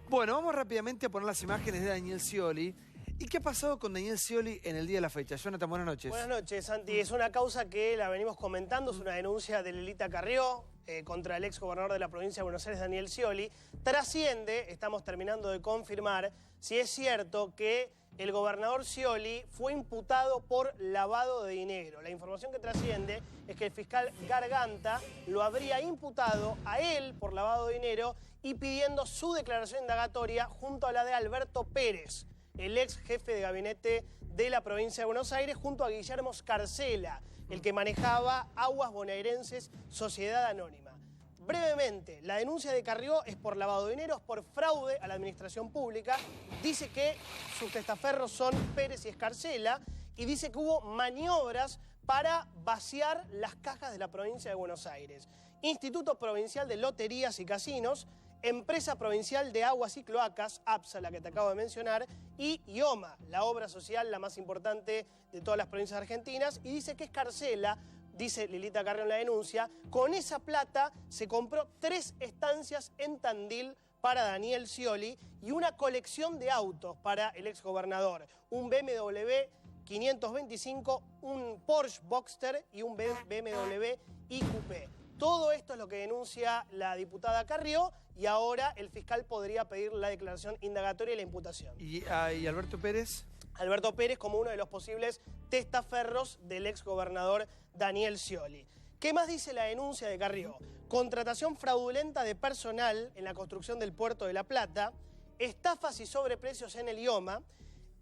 Bueno, vamos rápidamente a poner las imágenes de Daniel Scioli. ¿Y qué ha pasado con Daniel Scioli en el día de la fecha? Jonathan, buenas noches. Buenas noches, Santi. Es una causa que la venimos comentando, es una denuncia de Lelita Carrió contra el ex gobernador de la provincia de Buenos Aires, Daniel Scioli. Trasciende, estamos terminando de confirmar, si es cierto que el gobernador Scioli fue imputado por lavado de dinero. La información que trasciende es que el fiscal Garganta lo habría imputado a él por lavado de dinero y pidiendo su declaración indagatoria junto a la de Alberto Pérez, el ex jefe de gabinete de la provincia de Buenos Aires, junto a Guillermo Scarcella, el que manejaba Aguas Bonaerenses Sociedad Anónima. Brevemente, la denuncia de Carrió es por lavado de dinero, es por fraude a la administración pública. Dice que sus testaferros son Pérez y Scarcella y dice que hubo maniobras para vaciar las cajas de la provincia de Buenos Aires. Instituto Provincial de Loterías y Casinos, Empresa Provincial de Aguas y Cloacas, APSA, la que te acabo de mencionar, y IOMA, la obra social la más importante de todas las provincias argentinas, y dice que Scarcella, dice Lelita Carrió en la denuncia, con esa plata se compró 3 estancias en Tandil para Daniel Scioli y una colección de autos para el exgobernador, un BMW 525, un Porsche Boxster y un BMW iQP. Todo esto es lo que denuncia la diputada Carrió y ahora el fiscal podría pedir la declaración indagatoria y la imputación. ¿Y Alberto Pérez? Alberto Pérez como uno de los posibles testaferros del exgobernador Daniel Scioli. ¿Qué más dice la denuncia de Carrió? Contratación fraudulenta de personal en la construcción del puerto de La Plata, estafas y sobreprecios en el IOMA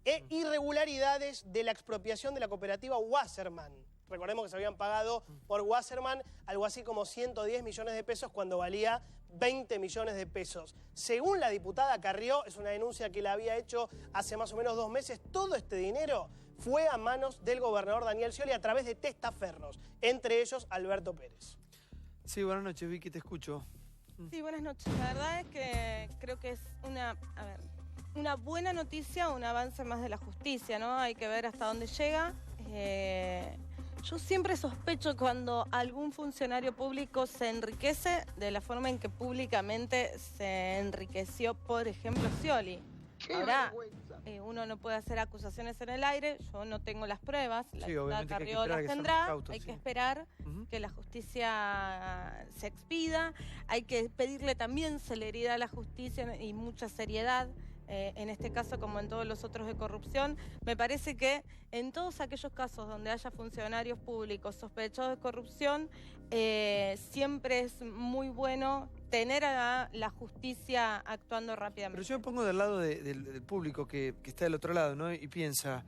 e irregularidades de la expropiación de la cooperativa Wasserman. Recordemos que se habían pagado por Wasserman algo así como 110 millones de pesos cuando valía 20 millones de pesos. Según la diputada Carrió, es una denuncia que la había hecho hace más o menos 2 meses, todo este dinero fue a manos del gobernador Daniel Scioli a través de testaferros, entre ellos Alberto Pérez. Sí, buenas noches, Vicky, te escucho. Sí, buenas noches. La verdad es que creo que es una buena noticia, un avance más de la justicia, ¿no? Hay que ver hasta dónde llega. Yo siempre sospecho cuando algún funcionario público se enriquece de la forma en que públicamente se enriqueció, por ejemplo, Scioli. Ahora, uno no puede hacer acusaciones en el aire, yo no tengo las pruebas, la diputada Carrió las tendrá, hay que esperar que la justicia se expida, hay que pedirle también celeridad a la justicia y mucha seriedad. En este caso, como en todos los otros de corrupción, me parece que en todos aquellos casos donde haya funcionarios públicos sospechosos de corrupción, siempre es muy bueno tener a la justicia actuando rápidamente. Pero yo me pongo del lado del público que está del otro lado, ¿no? Y piensa,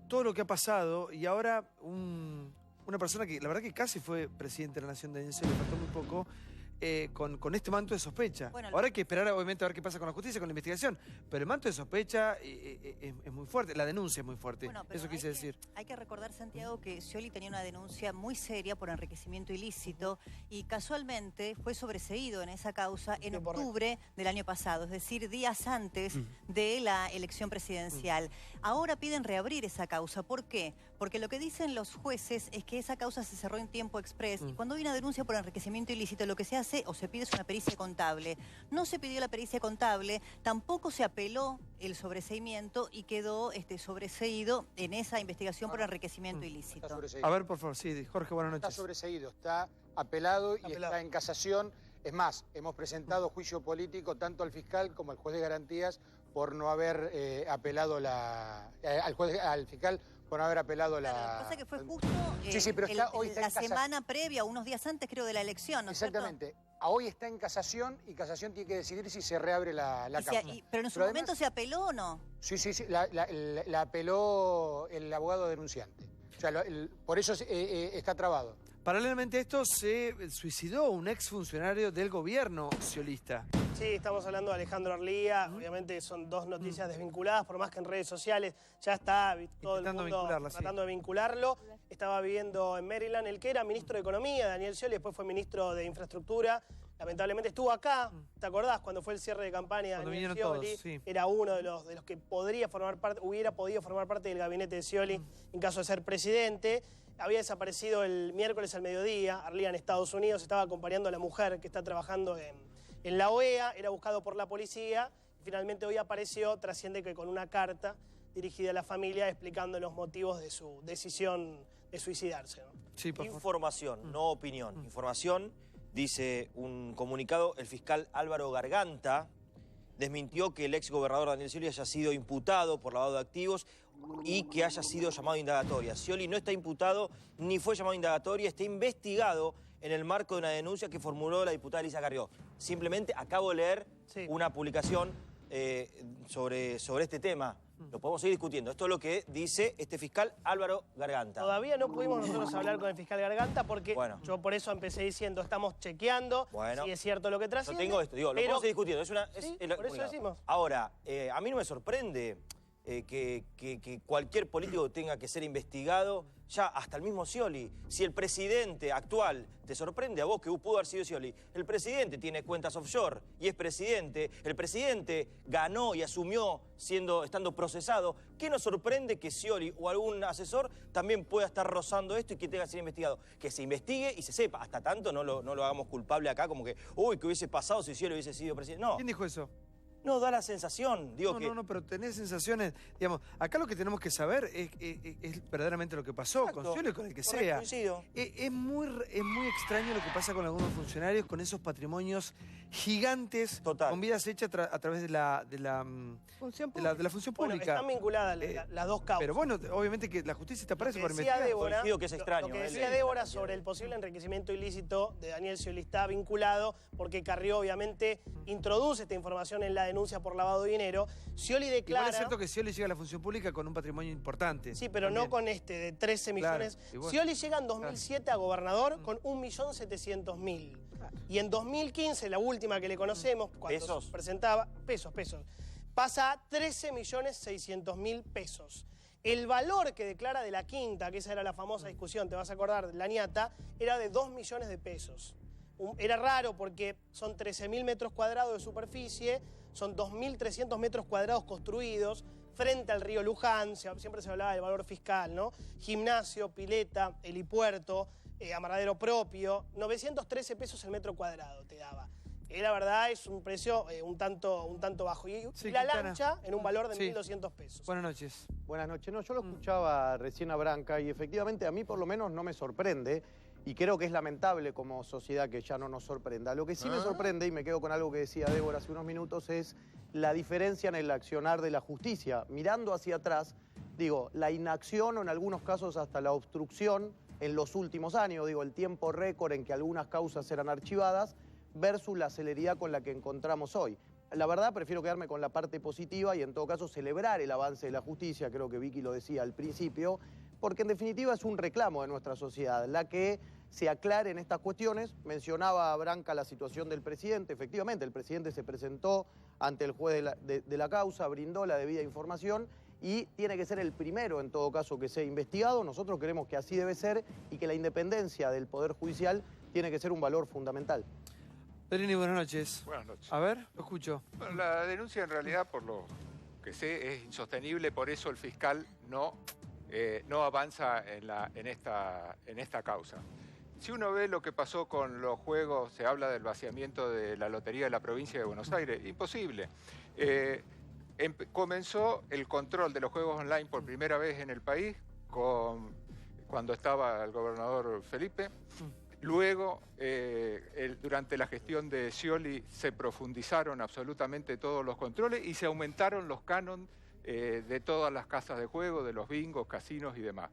todo lo que ha pasado y ahora una persona que la verdad que casi fue presidente de la Nación de Venezuela, le faltó muy poco, con este manto de sospecha. Bueno, ahora hay que esperar obviamente a ver qué pasa con la justicia, con la investigación, pero el manto de sospecha es muy fuerte, la denuncia es muy fuerte, bueno, eso quise decir. Hay que recordar, Santiago, que Scioli tenía una denuncia muy seria por enriquecimiento ilícito y casualmente fue sobreseído en esa causa en octubre del año pasado, es decir, días antes de la elección presidencial. Ahora piden reabrir esa causa. ¿Por qué? Porque lo que dicen los jueces es que esa causa se cerró en tiempo express y cuando hay una denuncia por enriquecimiento ilícito lo que se hace o se pide es una pericia contable. No se pidió la pericia contable, tampoco se apeló el sobreseimiento y quedó sobreseído en esa investigación por enriquecimiento ilícito. A ver, por favor, sí, Jorge, buenas noches. Está sobreseído, está apelado y está en casación. Es más, hemos presentado juicio político tanto al fiscal como al juez de garantías por no haber apelado al fiscal por no haber apelado la... Claro, lo que pasa es que fue justo pero hoy está la semana previa, unos días antes creo de la elección, ¿no es cierto? Exactamente. Hoy está en casación y casación tiene que decidir si se reabre la causa. Pero en su momento se apeló o no. Sí, la apeló el abogado denunciante. O sea, por eso está trabado. Paralelamente a esto se suicidó un exfuncionario del gobierno sciolista. Sí, estamos hablando de Alejandro Arlía, obviamente son 2 noticias desvinculadas, por más que en redes sociales ya está todo el mundo tratando de vincularlo. Estaba viviendo en Maryland, el que era ministro de Economía, Daniel Scioli, después fue ministro de Infraestructura. Lamentablemente estuvo acá, ¿te acordás? Cuando fue el cierre de campaña de Daniel Scioli, sí. Era uno de los que hubiera podido formar parte del gabinete de Scioli en caso de ser presidente. Había desaparecido el miércoles al mediodía, Arlía en Estados Unidos, estaba acompañando a la mujer que está trabajando en en la OEA, era buscado por la policía, y finalmente hoy apareció, trasciende que con una carta dirigida a la familia explicando los motivos de su decisión de suicidarse, ¿no? Sí, por favor. Información, no opinión. Información, dice un comunicado, el fiscal Álvaro Garganta desmintió que el ex gobernador Daniel Scioli haya sido imputado por lavado de activos y que haya sido llamado a indagatoria. Scioli no está imputado ni fue llamado a indagatoria, está investigado en el marco de una denuncia que formuló la diputada Elisa Carrió. Simplemente acabo de leer una publicación sobre este tema. Lo podemos seguir discutiendo. Esto es lo que dice este fiscal Álvaro Garganta. Todavía no pudimos nosotros hablar con el fiscal Garganta porque yo por eso empecé diciendo, estamos chequeando si es cierto lo que trasciende. Yo tengo esto, digo, lo podemos seguir discutiendo. Por eso decimos. Ahora, a mí no me sorprende que cualquier político tenga que ser investigado, ya hasta el mismo Scioli. Si el presidente actual te sorprende a vos, que pudo haber sido Scioli, el presidente tiene cuentas offshore y es presidente, el presidente ganó y asumió estando procesado, ¿qué nos sorprende que Scioli o algún asesor también pueda estar rozando esto y que tenga que ser investigado? Que se investigue y se sepa, hasta tanto no lo hagamos culpable acá como que, uy, que hubiese pasado si Scioli hubiese sido presidente. No. ¿Quién dijo eso? No, da la sensación, digo que... No, pero tenés sensaciones, digamos, acá lo que tenemos que saber es verdaderamente lo que pasó, con Scioli o con el que sea. Es muy extraño lo que pasa con algunos funcionarios, con esos patrimonios gigantes, con vidas hechas a través de la función pública. De la función pública. Bueno, están vinculadas las dos causas. Pero bueno, obviamente que la justicia está para eso, para investigar. investigar. Débora, que es extraño, lo que decía Débora sobre el posible enriquecimiento ilícito de Daniel Scioli está vinculado porque Carrió obviamente introduce esta información en la denuncia por lavado de dinero. Scioli declara... Igual es cierto que Scioli llega a la función pública con un patrimonio importante. Sí, pero también. No con de 13 millones. Scioli llega en 2007 a gobernador con 1.700.000. Y en 2015, la última que le conocemos, cuando se presentaba, pesos, pasa a 13.600.000 pesos. El valor que declara de la quinta, que esa era la famosa discusión, te vas a acordar, la ñata, era de 2 millones de pesos. Era raro porque son 13.000 metros cuadrados de superficie, son 2.300 metros cuadrados construidos frente al río Luján, siempre se hablaba del valor fiscal, ¿no? Gimnasio, pileta, helipuerto, amarradero propio, 913 pesos el metro cuadrado te daba. La verdad es un precio un tanto bajo. Y la lancha en un valor de 1.200 pesos. Buenas noches. Buenas noches. No, yo lo escuchaba recién a Branca y efectivamente a mí por lo menos no me sorprende. Y creo que es lamentable como sociedad que ya no nos sorprenda. Lo que sí me sorprende, y me quedo con algo que decía Débora hace unos minutos, es la diferencia en el accionar de la justicia. Mirando hacia atrás, digo, la inacción o en algunos casos hasta la obstrucción en los últimos años, digo, el tiempo récord en que algunas causas eran archivadas versus la celeridad con la que encontramos hoy. La verdad, prefiero quedarme con la parte positiva y en todo caso celebrar el avance de la justicia, creo que Vicky lo decía al principio, porque en definitiva es un reclamo de nuestra sociedad, la que se aclaren estas cuestiones. Mencionaba Branca la situación del presidente, efectivamente el presidente se presentó ante el juez de la causa, brindó la debida información y tiene que ser el primero en todo caso que sea investigado. Nosotros creemos que así debe ser y que la independencia del Poder Judicial tiene que ser un valor fundamental. Perini, buenas noches. Buenas noches. A ver, lo escucho. Bueno, la denuncia en realidad, por lo que sé, es insostenible, por eso el fiscal no avanza en esta causa. Si uno ve lo que pasó con los juegos, se habla del vaciamiento de la lotería de la provincia de Buenos Aires, imposible. Comenzó el control de los juegos online por primera vez en el país cuando estaba el gobernador Felipe. Luego, durante la gestión de Scioli, se profundizaron absolutamente todos los controles y se aumentaron los cánones de todas las casas de juego, de los bingos, casinos y demás.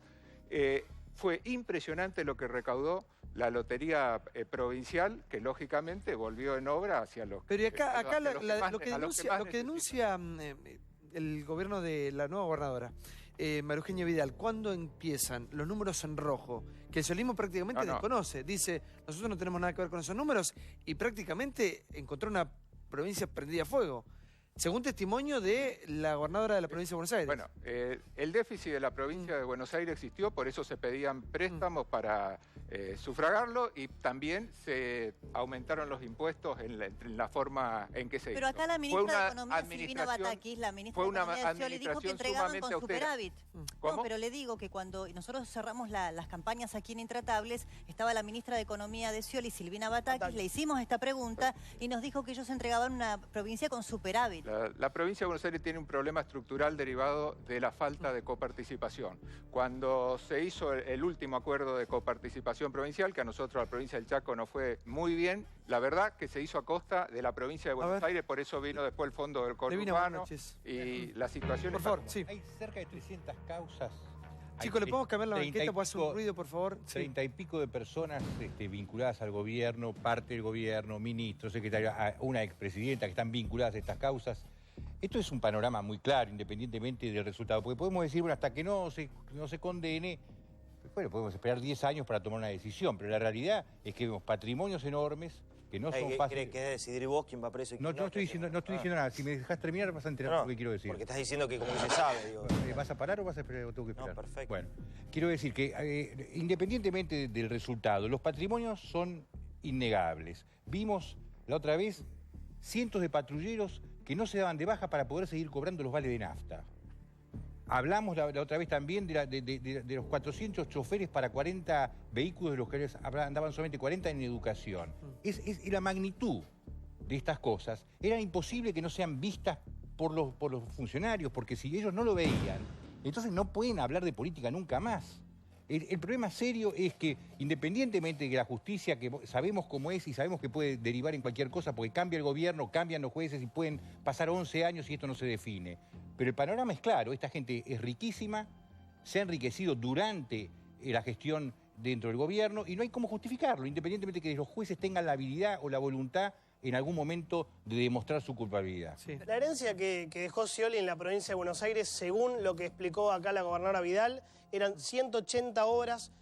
Fue impresionante lo que recaudó la lotería provincial, que lógicamente volvió en obra hacia los... Pero y acá lo que denuncia el gobierno de la nueva gobernadora, María Eugenia Vidal, ¿cuándo empiezan los números en rojo? Que el sciolimismo prácticamente desconoce. Dice, nosotros no tenemos nada que ver con esos números y prácticamente encontró una provincia prendida a fuego. según testimonio de la gobernadora de la provincia de Buenos Aires. Bueno, el déficit de la provincia de Buenos Aires existió, por eso se pedían préstamos para sufragarlo, y también se aumentaron los impuestos en la forma en que se hizo. Pero acá la ministra de Economía, Silvina Batakis, la ministra de Economía, le dijo que entregaban con superávit. ¿Cómo? No, pero le digo que cuando nosotros cerramos las campañas aquí en Intratables, estaba la ministra de Economía de Scioli, Silvina Batakis, le hicimos esta pregunta y nos dijo que ellos entregaban una provincia con superávit. La provincia de Buenos Aires tiene un problema estructural derivado de la falta de coparticipación. Cuando se hizo el último acuerdo de coparticipación provincial, que a nosotros, a la provincia del Chaco, nos fue muy bien, la verdad que se hizo a costa de la provincia de Buenos Aires, por eso vino después el fondo del conurbano y la situación. Por favor, sí. Hay cerca de 300 causas. Chicos, ¿le podemos cambiar la banqueta? ¿Puede hacer un ruido, por favor? 30 y pico de personas vinculadas al gobierno, parte del gobierno, ministros, secretarios, una expresidenta que están vinculadas a estas causas. Esto es un panorama muy claro, independientemente del resultado, porque podemos decir, bueno, hasta que no se condene, bueno, podemos esperar 10 años para tomar una decisión, pero la realidad es que vemos patrimonios enormes que no son fáciles. ¿Qué decidir vos quién va preso y quién no estoy diciendo nada. Si me dejas terminar, vas a enterar lo que quiero decir. Porque estás diciendo que como que se sabe, digo. ¿Vas a parar o vas a esperar? Tengo que esperar. No, perfecto. Bueno, quiero decir que independientemente del resultado, los patrimonios son innegables. Vimos la otra vez cientos de patrulleros que no se daban de baja para poder seguir cobrando los vales de nafta. Hablamos la otra vez también de los 400 choferes para 40 vehículos, de los que andaban solamente 40 en educación. Es la magnitud de estas cosas. Era imposible que no sean vistas por los funcionarios, porque si ellos no lo veían, entonces no pueden hablar de política nunca más. El problema serio es que, independientemente de que la justicia, que sabemos cómo es y sabemos que puede derivar en cualquier cosa, porque cambia el gobierno, cambian los jueces y pueden pasar 11 años y esto no se define. Pero el panorama es claro, esta gente es riquísima, se ha enriquecido durante la gestión dentro del gobierno y no hay cómo justificarlo, independientemente de que los jueces tengan la habilidad o la voluntad en algún momento de demostrar su culpabilidad. Sí. La herencia que dejó Scioli en la provincia de Buenos Aires, según lo que explicó acá la gobernadora Vidal, eran 180 obras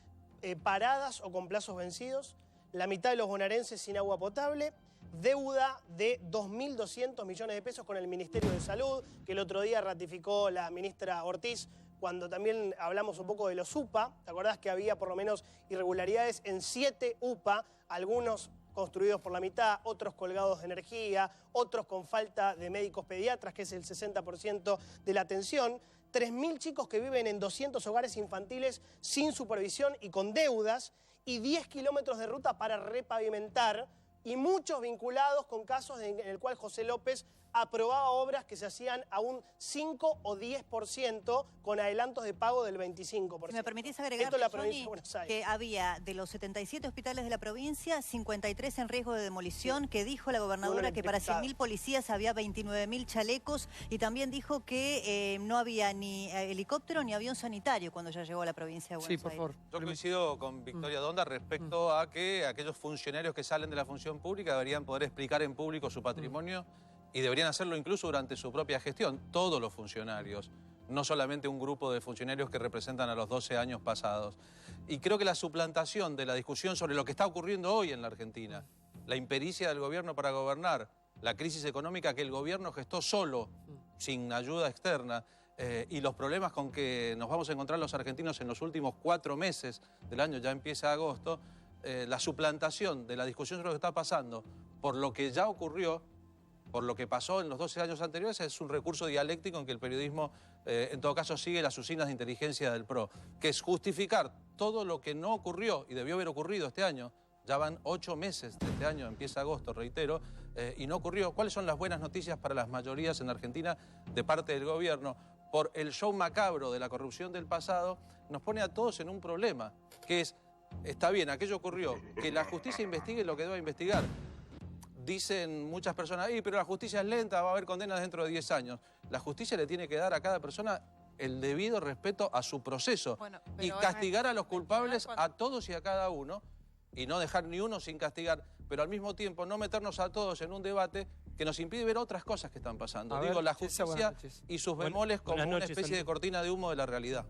paradas o con plazos vencidos, la mitad de los bonaerenses sin agua potable, deuda de 2.200 millones de pesos con el Ministerio de Salud, que el otro día ratificó la ministra Ortiz, cuando también hablamos un poco de los UPA. ¿Te acordás que había por lo menos irregularidades en 7 UPA, algunos construidos por la mitad, otros colgados de energía, otros con falta de médicos pediatras, que es el 60% de la atención? 3.000 chicos que viven en 200 hogares infantiles sin supervisión y con deudas, y 10 kilómetros de ruta para repavimentar, y muchos vinculados con casos en el cual José López aprobaba obras que se hacían a un 5 o 10% con adelantos de pago del 25%. Si me permitís agregar, esto es la provincia de Buenos Aires, que había de los 77 hospitales de la provincia, 53 en riesgo de demolición, que dijo la gobernadora que para 100.000 policías había 29.000 chalecos, y también dijo que no había ni helicóptero ni avión sanitario cuando ya llegó a la provincia de Buenos Aires. Sí, por favor. Yo coincido con Victoria Donda respecto a que aquellos funcionarios que salen de la función pública deberían poder explicar en público su patrimonio y deberían hacerlo incluso durante su propia gestión, todos los funcionarios, no solamente un grupo de funcionarios que representan a los 12 años pasados. Y creo que la suplantación de la discusión sobre lo que está ocurriendo hoy en la Argentina, la impericia del gobierno para gobernar, la crisis económica que el gobierno gestó solo, sin ayuda externa, y los problemas con que nos vamos a encontrar los argentinos en los últimos 4 meses del año, ya empieza agosto, la suplantación de la discusión sobre lo que está pasando por lo que ya ocurrió, por lo que pasó en los 12 años anteriores, es un recurso dialéctico en que el periodismo, en todo caso, sigue las usinas de inteligencia del PRO, que es justificar todo lo que no ocurrió y debió haber ocurrido este año. Ya van 8 meses de este año, empieza agosto, reitero, y no ocurrió. ¿Cuáles son las buenas noticias para las mayorías en Argentina de parte del gobierno? Por el show macabro de la corrupción del pasado, nos pone a todos en un problema, que es, está bien, aquello ocurrió, que la justicia investigue lo que deba investigar. Dicen muchas personas, pero la justicia es lenta, va a haber condenas dentro de 10 años. La justicia le tiene que dar a cada persona el debido respeto a su proceso y castigar a los culpables, a todos y a cada uno, y no dejar ni uno sin castigar, pero al mismo tiempo no meternos a todos en un debate que nos impide ver otras cosas que están pasando. Digo, la justicia y sus bemoles como una especie de cortina de humo de la realidad.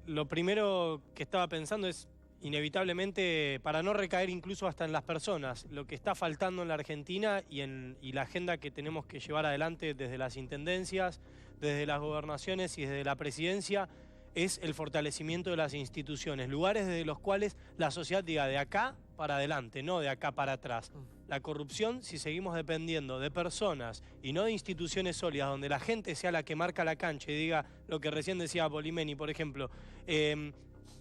Lo primero que estaba pensando es, inevitablemente, para no recaer incluso hasta en las personas, lo que está faltando en la Argentina y la agenda que tenemos que llevar adelante desde las intendencias, desde las gobernaciones y desde la presidencia, es el fortalecimiento de las instituciones, lugares desde los cuales la sociedad diga de acá para adelante, no de acá para atrás. La corrupción, si seguimos dependiendo de personas y no de instituciones sólidas, donde la gente sea la que marca la cancha y diga lo que recién decía Polimeni, por ejemplo,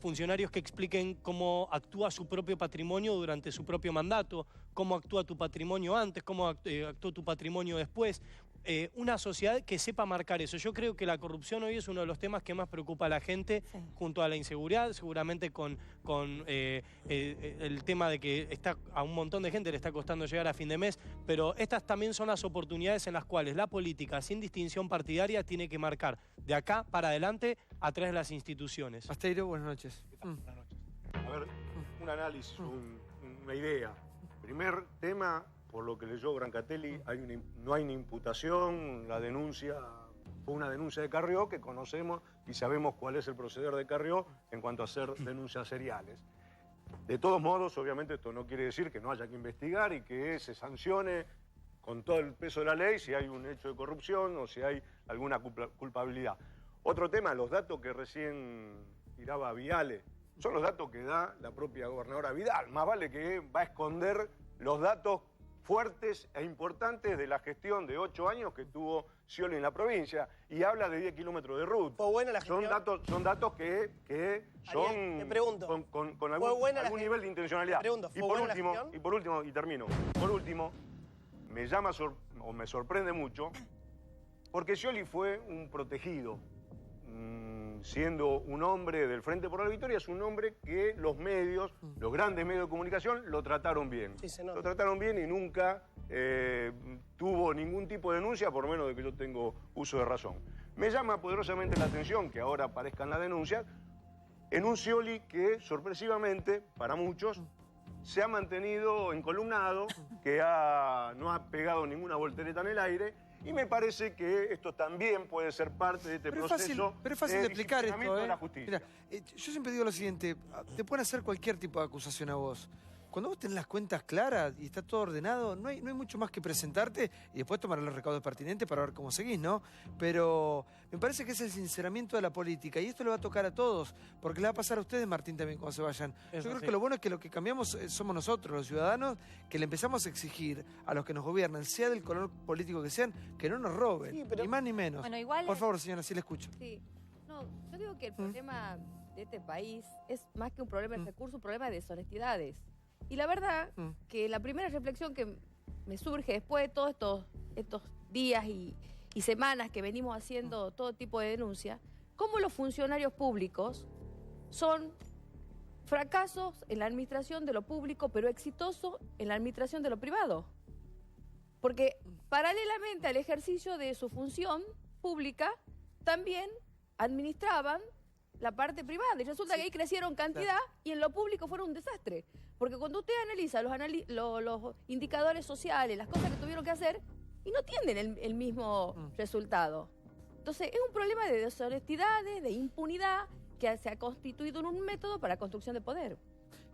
funcionarios que expliquen cómo actúa su propio patrimonio durante su propio mandato, cómo actúa tu patrimonio antes, cómo actuó tu patrimonio después. Una sociedad que sepa marcar eso. Yo creo que la corrupción hoy es uno de los temas que más preocupa a la gente, junto a la inseguridad, seguramente con el tema de que a un montón de gente le está costando llegar a fin de mes, pero estas también son las oportunidades en las cuales la política, sin distinción partidaria, tiene que marcar de acá para adelante a través de las instituciones. Asteiro, buenas noches. Buenas noches. A ver, un análisis, una idea. Primer tema, por lo que leyó Brancatelli, no hay una imputación, la denuncia fue una denuncia de Carrió que conocemos y sabemos cuál es el proceder de Carrió en cuanto a hacer denuncias seriales. De todos modos, obviamente esto no quiere decir que no haya que investigar y que se sancione con todo el peso de la ley si hay un hecho de corrupción o si hay alguna culpabilidad. Otro tema, los datos que recién tiraba Viale, son los datos que da la propia gobernadora Vidal. Más vale que va a esconder los datos fuertes e importantes de la gestión de 8 años que tuvo Scioli en la provincia, y habla de 10 kilómetros de ruta. ¿Fue buena la gestión? Son datos que son Ariel, te pregunto, con algún nivel de intencionalidad. Te pregunto, ¿fue buena la gestión? Y termino. Por último, me llama o me sorprende mucho, porque Scioli fue un protegido. Siendo un hombre del Frente por la Victoria, es un hombre que los medios, los grandes medios de comunicación, lo trataron bien. Sí, se nota. Lo trataron bien y nunca tuvo ningún tipo de denuncia, por menos de que yo tengo uso de razón. Me llama poderosamente la atención que ahora aparezcan las denuncias en un Scioli que, sorpresivamente, para muchos, se ha mantenido encolumnado, que no ha pegado ninguna voltereta en el aire. Y me parece que esto también puede ser parte de este proceso pero es fácil de explicar esto, de la justicia. Mira, yo siempre digo lo siguiente, te pueden hacer cualquier tipo de acusación a vos. Cuando vos tenés las cuentas claras y está todo ordenado, no hay mucho más que presentarte y después tomar los recaudos pertinentes para ver cómo seguís, ¿no? Pero me parece que es el sinceramiento de la política y esto le va a tocar a todos, porque le va a pasar a ustedes, Martín, también cuando se vayan. Yo creo que lo bueno es que lo que cambiamos somos nosotros, los ciudadanos, que le empezamos a exigir a los que nos gobiernan, sea del color político que sean, que no nos roben, ni más ni menos. Bueno, igual Por favor, señora, sí le escucho. Sí. No, yo digo que el problema de este país es más que un problema de recursos, un problema de deshonestidades. Y la verdad que la primera reflexión que me surge después de todos estos días y semanas que venimos haciendo todo tipo de denuncias, cómo los funcionarios públicos son fracasos en la administración de lo público, pero exitosos en la administración de lo privado. Porque paralelamente al ejercicio de su función pública, también administraban la parte privada. Y resulta que ahí crecieron cantidad y en lo público fueron un desastre. Porque cuando usted analiza los indicadores sociales, las cosas que tuvieron que hacer, y no tienen el mismo resultado. Entonces es un problema de deshonestidades, de impunidad, que se ha constituido en un método para construcción de poder.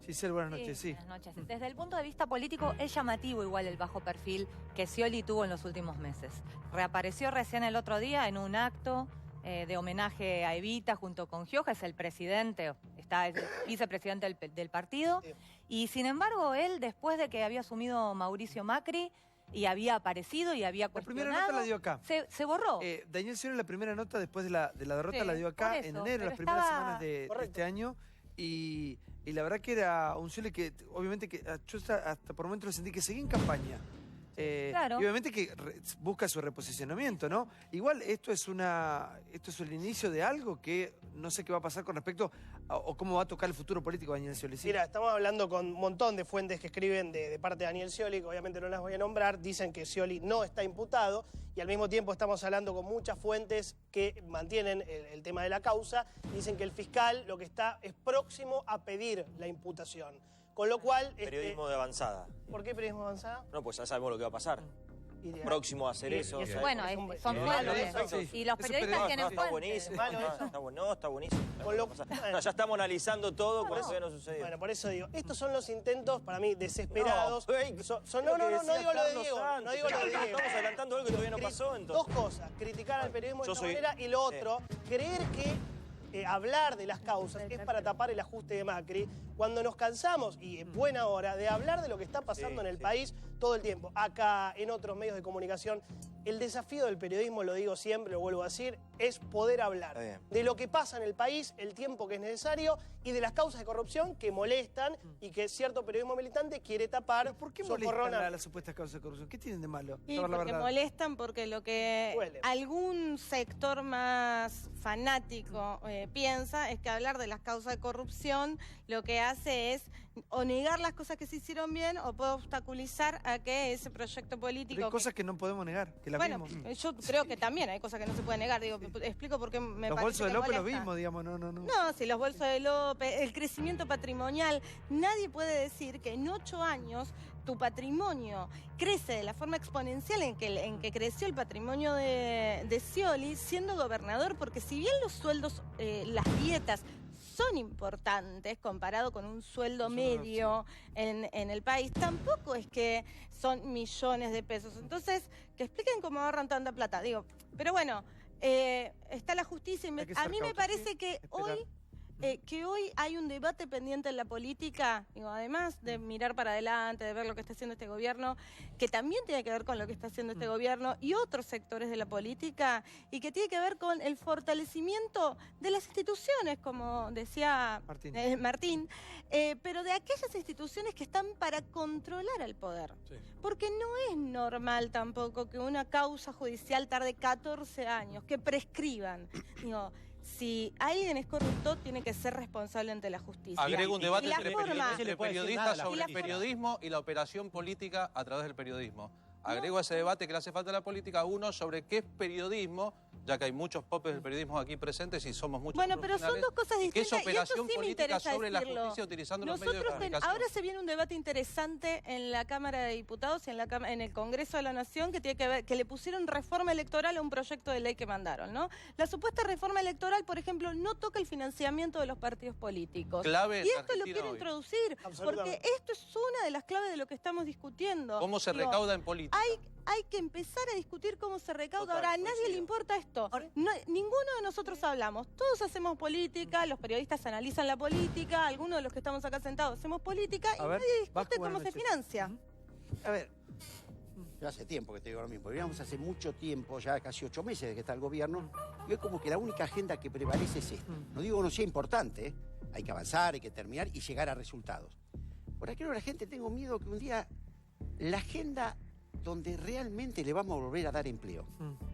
Giselle, buenas noches. Sí. Buenas noches. Desde el punto de vista político es llamativo igual el bajo perfil que Scioli tuvo en los últimos meses. Reapareció recién el otro día en un acto de homenaje a Evita junto con Gioja, es el presidente, es el vicepresidente del partido, y sin embargo él, después de que había asumido Mauricio Macri y había aparecido y había cuestionado... La primera nota la dio acá. Se borró. Daniel Scioli la primera nota después de la derrota la dio acá en enero, las primeras semanas de este año, y la verdad que era un Scioli que obviamente que yo hasta por momentos lo sentí que seguía en campaña. Claro. Y obviamente que busca su reposicionamiento, ¿no? Igual esto es el inicio de algo que no sé qué va a pasar con respecto o cómo va a tocar el futuro político de Daniel Scioli. ¿Sí? Mira, estamos hablando con un montón de fuentes que escriben de parte de Daniel Scioli, que obviamente no las voy a nombrar, dicen que Scioli no está imputado, y al mismo tiempo estamos hablando con muchas fuentes que mantienen el tema de la causa, dicen que el fiscal lo que está es próximo a pedir la imputación. Con lo cual... Periodismo de avanzada. ¿Por qué periodismo de avanzada? No, pues ya sabemos lo que va a pasar. próximo a hacer eso. Bueno, son sueldos. Y los periodistas tienen Está buenísimo. Está buenísimo. Ya estamos analizando todo, por eso ya no sucedió. Bueno, por eso digo, estos son los intentos, para mí, desesperados. No digo lo de Diego. No digo lo de Diego. Estamos adelantando algo que todavía no pasó, entonces. Dos cosas, criticar al periodismo de esta manera y lo otro, creer que hablar de las causas es para tapar el ajuste de Macri, cuando nos cansamos, y es buena hora, de hablar de lo que está pasando en el país todo el tiempo. Acá, en otros medios de comunicación, el desafío del periodismo, lo digo siempre, lo vuelvo a decir, es poder hablar de lo que pasa en el país, el tiempo que es necesario, y de las causas de corrupción que molestan y que cierto periodismo militante quiere tapar. ¿Pero por qué molestan las supuestas causas de corrupción? ¿Qué tienen de malo? Sí, porque molestan, porque lo que algún sector más fanático piensa es que hablar de las causas de corrupción lo que hace es o negar las cosas que se hicieron bien o puede obstaculizar a que ese proyecto político... Pero hay cosas que no podemos negar, que las vimos. Yo creo que también hay cosas que no se pueden negar. Digo, explico por qué me parece los bolsos de López molesta. los vimos, digamos, no. No, si los bolsos de López, el crecimiento patrimonial, nadie puede decir que en 8 años tu patrimonio crece de la forma exponencial en que creció el patrimonio de Scioli siendo gobernador, porque si bien los sueldos, las dietas son importantes comparado con un sueldo medio en el país, tampoco es que son millones de pesos. Entonces, que expliquen cómo ahorran tanta plata. Digo, pero bueno, está la justicia y a mí me parece que hoy hay un debate pendiente en la política, digo, además de mirar para adelante, de ver lo que está haciendo este gobierno, que también tiene que ver con lo que está haciendo este gobierno y otros sectores de la política, y que tiene que ver con el fortalecimiento de las instituciones, como decía Martín, pero de aquellas instituciones que están para controlar al poder. Sí. Porque no es normal tampoco que una causa judicial tarde 14 años, que prescriban. Digo, si alguien es corrupto, tiene que ser responsable ante la justicia. Agrego un debate entre periodistas sobre el periodismo y la operación política a través del periodismo. Agrego a ese debate que le hace falta a la política, uno sobre qué es periodismo, ya que hay muchos popes del periodismo aquí presentes y somos muchos. Bueno, pero son dos cosas distintas. ¿Qué es operación sí política sobre la justicia utilizando los medios de comunicación? Ahora se viene un debate interesante en la Cámara de Diputados y en el Congreso de la Nación que tiene que ver, que le pusieron reforma electoral a un proyecto de ley que mandaron, ¿no? La supuesta reforma electoral, por ejemplo, no toca el financiamiento de los partidos políticos. Clave y esto lo quiero introducir, porque esto es una de las claves de lo que estamos discutiendo. ¿Cómo se recauda en política? Hay que empezar a discutir cómo se recauda. Ahora, a nadie le importa esto. Ninguno de nosotros hablamos. Todos hacemos política, los periodistas analizan la política, algunos de los que estamos acá sentados hacemos política y nadie discute cómo se financia. A ver, yo hace tiempo que te digo lo mismo. Veníamos hace mucho tiempo, ya casi 8 meses de que está el gobierno, y es como que la única agenda que prevalece es esta. No digo que no sea importante, hay que avanzar, hay que terminar y llegar a resultados. Ahora creo que la gente, tengo miedo que un día la agenda donde realmente le vamos a volver a dar empleo.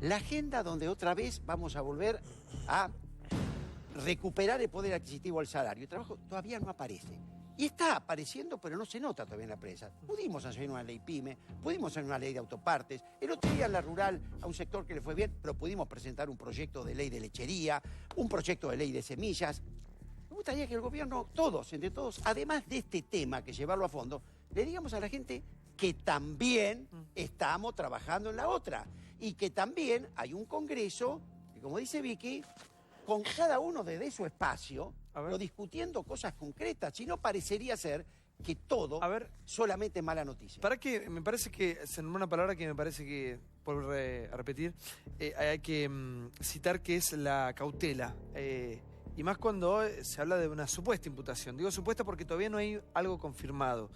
La agenda donde otra vez vamos a volver a recuperar el poder adquisitivo al salario. El trabajo todavía no aparece. Y está apareciendo, pero no se nota todavía en la prensa. Pudimos hacer una ley PYME, pudimos hacer una ley de autopartes. El otro día en la rural, a un sector que le fue bien, pero pudimos presentar un proyecto de ley de lechería, un proyecto de ley de semillas. Me gustaría que el gobierno, todos, entre todos, además de este tema, que llevarlo a fondo, le digamos a la gente que también estamos trabajando en la otra y que también hay un Congreso que, como dice Vicky, con cada uno desde su espacio, pero discutiendo cosas concretas, si no parecería ser que todo solamente mala noticia. Para que me parece que, se nombró una palabra que me parece que, por repetir, hay que citar que es la cautela. Y más cuando se habla de una supuesta imputación. Digo supuesta porque todavía no hay algo confirmado.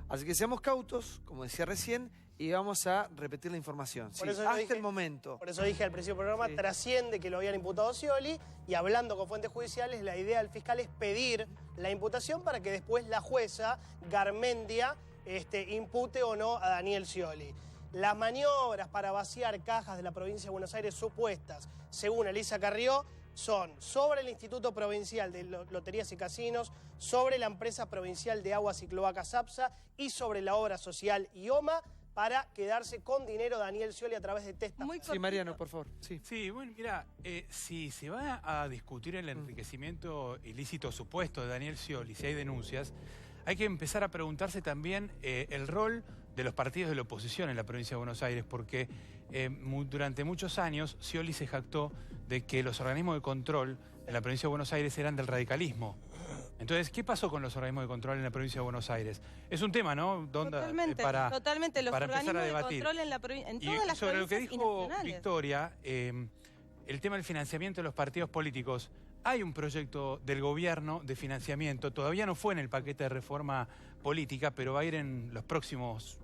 Así que seamos cautos, como decía recién, y vamos a repetir la información. Sí, hasta el momento. Por eso dije al principio del programa, trasciende que lo habían imputado a Scioli, y hablando con fuentes judiciales, la idea del fiscal es pedir la imputación para que después la jueza Garmendia impute o no a Daniel Scioli. Las maniobras para vaciar cajas de la provincia de Buenos Aires supuestas, según Elisa Carrió, son sobre el Instituto Provincial de Loterías y Casinos, sobre la Empresa Provincial de Aguas y Cloacas APSA y sobre la obra social IOMA, para quedarse con dinero Daniel Scioli a través de testamentos. Sí, Mariano, por favor. Sí, bueno, mira, si se va a discutir el enriquecimiento ilícito supuesto de Daniel Scioli, si hay denuncias, hay que empezar a preguntarse también el rol de los partidos de la oposición en la provincia de Buenos Aires, porque durante muchos años Scioli se jactó de que los organismos de control en la provincia de Buenos Aires eran del radicalismo. Entonces, ¿qué pasó con los organismos de control en la provincia de Buenos Aires? Es un tema, ¿no? Totalmente. Los para empezar organismos a debatir. De control en todas las sobre lo que provincias dijo y nacionales. Victoria, el tema del financiamiento de los partidos políticos. Hay un proyecto del gobierno de financiamiento, todavía no fue en el paquete de reforma política, pero va a ir en los próximas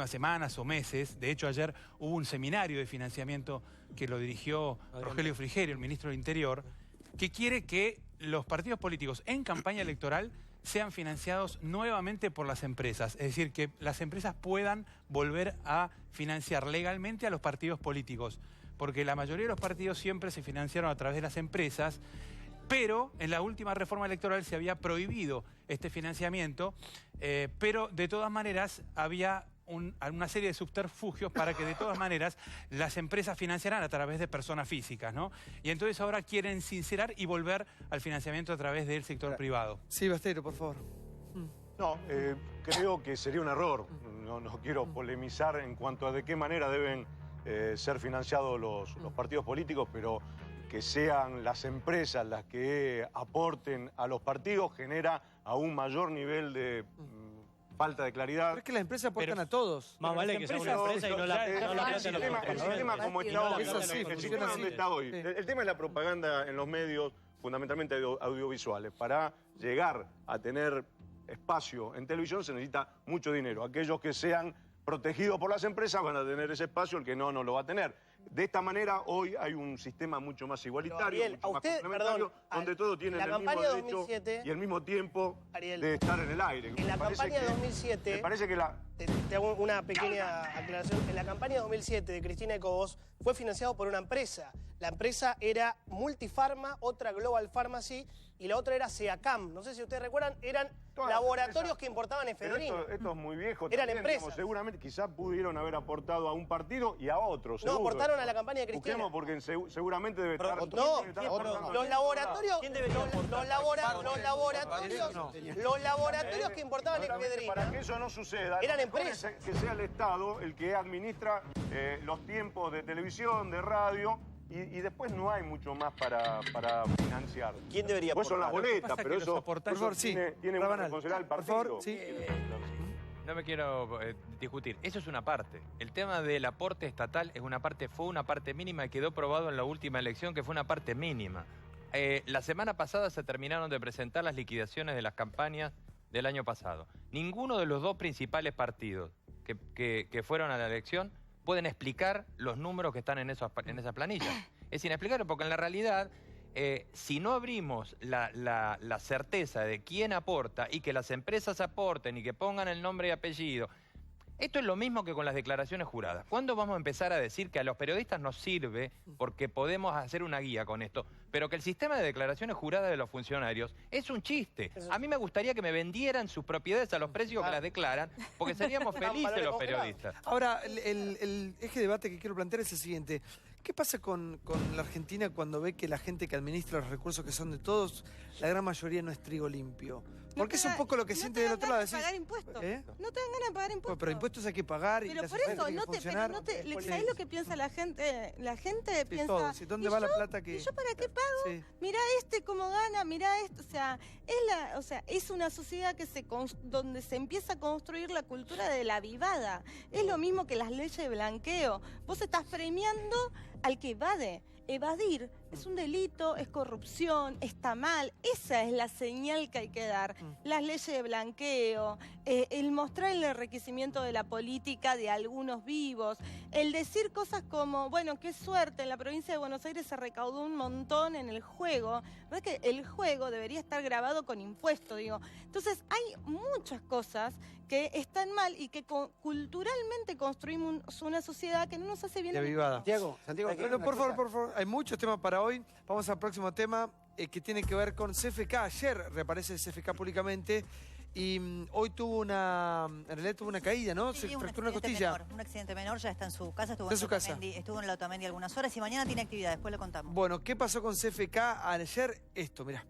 semanas o meses. De hecho, ayer hubo un seminario de financiamiento que lo dirigió Rogelio Frigerio, el ministro del Interior, que quiere que los partidos políticos en campaña electoral sean financiados nuevamente por las empresas. Es decir, que las empresas puedan volver a financiar legalmente a los partidos políticos. Porque la mayoría de los partidos siempre se financiaron a través de las empresas, pero en la última reforma electoral se había prohibido este financiamiento, pero de todas maneras había una serie de subterfugios para que de todas maneras las empresas financiaran a través de personas físicas, ¿no? Y entonces ahora quieren sincerar y volver al financiamiento a través del sector privado. Sí, Bastero, por favor. No, creo que sería un error. No quiero polemizar en cuanto a de qué manera deben ser financiados los partidos políticos, pero que sean las empresas las que aporten a los partidos genera aún mayor nivel de falta de claridad. Pero es que las empresas aportan a todos. Más vale que sea una empresa y no la el sistema como está hoy, el sistema donde está hoy. El tema es la propaganda en los medios, fundamentalmente audiovisuales. Para llegar a tener espacio en televisión se necesita mucho dinero. Aquellos que sean protegidos por las empresas van a tener ese espacio, el que no lo va a tener. De esta manera, hoy hay un sistema mucho más igualitario, Ariel, mucho más complementario, donde todos tienen el mismo derecho 2007, y el mismo tiempo de estar en el aire. En la campaña de 2007... Me parece que te hago una pequeña aclaración. En la campaña de 2007 de Cristina Ecovos fue financiado por una empresa. La empresa era Multifarma, otra Global Pharmacy y la otra era Seacam. No sé si ustedes recuerdan, eran laboratorios que importaban efedrina. Esto es muy viejo. Eran también, empresas. Seguramente quizás pudieron haber aportado a un partido y a otro. No, aportaron a la campaña de Cristina. Busquemos porque seguramente debe estar... Los laboratorios que importaban efedrina. Para que eso no suceda, eran empresas. Que sea el Estado el que administra los tiempos de televisión, de radio, y después no hay mucho más para financiar. ¿Quién debería aportar? Son las boletas, pero eso, por favor, sí. tiene una responsabilidad el partido. Por favor, sí. No me quiero discutir. Eso es una parte. El tema del aporte estatal es una parte, fue una parte mínima y quedó probado en la última elección que fue una parte mínima. La semana pasada se terminaron de presentar las liquidaciones de las campañas del año pasado. Ninguno de los dos principales partidos que fueron a la elección pueden explicar los números que están en esas planillas. Es inexplicable porque en la realidad, si no abrimos la certeza de quién aporta y que las empresas aporten y que pongan el nombre y apellido, esto es lo mismo que con las declaraciones juradas. ¿Cuándo vamos a empezar a decir que a los periodistas nos sirve porque podemos hacer una guía con esto, pero que el sistema de declaraciones juradas de los funcionarios es un chiste? A mí me gustaría que me vendieran sus propiedades a los precios que las declaran, porque seríamos felices los periodistas. Ahora, el eje de debate que quiero plantear es el siguiente. ¿Qué pasa con la Argentina cuando ve que la gente que administra los recursos que son de todos, la gran mayoría no es trigo limpio? Porque es un poco lo que siente del otro lado. No te dan ganas de pagar impuestos. No te dan ganas de pagar impuestos. Pero impuestos hay que pagar y pero las por empresas eso, tienen que funcionar. ¿sabés lo que piensa la gente? La gente piensa... Todo. ¿Dónde va la plata que...? ¿Y yo para qué pago? Mirá cómo gana, mirá esto. O sea, es una sociedad donde se empieza a construir la cultura de la vivada. Es lo mismo que las leyes de blanqueo. Vos estás premiando al que evade. Evadir es un delito, es corrupción, está mal. Esa es la señal que hay que dar. Las leyes de blanqueo, el mostrar el enriquecimiento de la política de algunos vivos, el decir cosas como, bueno, qué suerte, en la provincia de Buenos Aires se recaudó un montón en el juego. La verdad es que el juego debería estar grabado con impuesto, digo. Entonces, hay muchas cosas que están mal y que culturalmente construimos una sociedad que no nos hace bien. Santiago, por favor, hay muchos temas para hoy. Vamos al próximo tema que tiene que ver con CFK. Ayer reaparece CFK públicamente y hoy tuvo en realidad tuvo una caída, ¿no? Sí, se fracturó una costilla. Un accidente menor, ya está en su casa, estuvo en el Otamendi algunas horas y mañana tiene actividad, después lo contamos. Bueno, ¿qué pasó con CFK ayer? Esto, mirá.